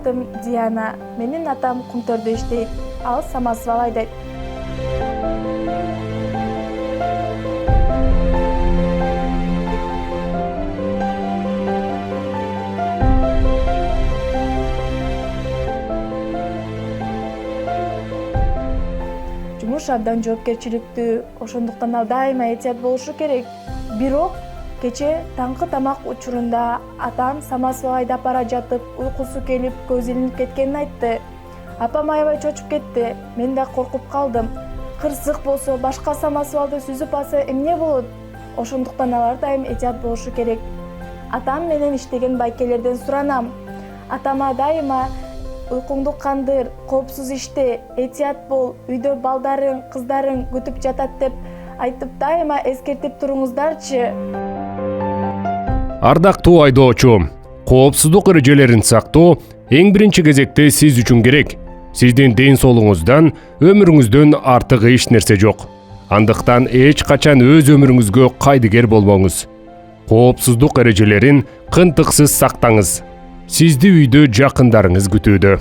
атым Диана. Менин атам Кумтөрдө иштейт. Ал самосвал айдайт. Жумуш абдан жоопкерчиликтүү, ошондуктан ал дайыма этият болушу керек. Бирок кече таңкы тамак учурунда атам самосвал айдап бара жатып, уйкусу келип, көзү илинип кеткенин айтты. Апам аябай чочуп кетти. Мен да коркуп калдым. Кырсык болсо, башка самосвалды сүзүп алса эмне болот? Ошондуктан алар дайым этият болушу керек. Атам менен иштеген байкелерден суранам. Атама дайыма уйкуңду кандыр, коопсуз иште, этият бол, үйдө балдарың, кыздарың күтүп жатат деп айтып дайыма эскертип туруңуздарчы. Ардактуу айдоочу, коопсуздук эрежелерин сактоо эң биринчи кезекте сиз үчүн керек. Сиздин ден соолугуңуздан, өмүрүңүздөн артык эч нерсе жок. Андыктан эч качан өз өмүрүңүзгө кайдыгер болбоңуз. Коопсуздук эрежелерин кынтыксыз сактаңыз. Сизди үйдө жакындарыңыз күтүүдө.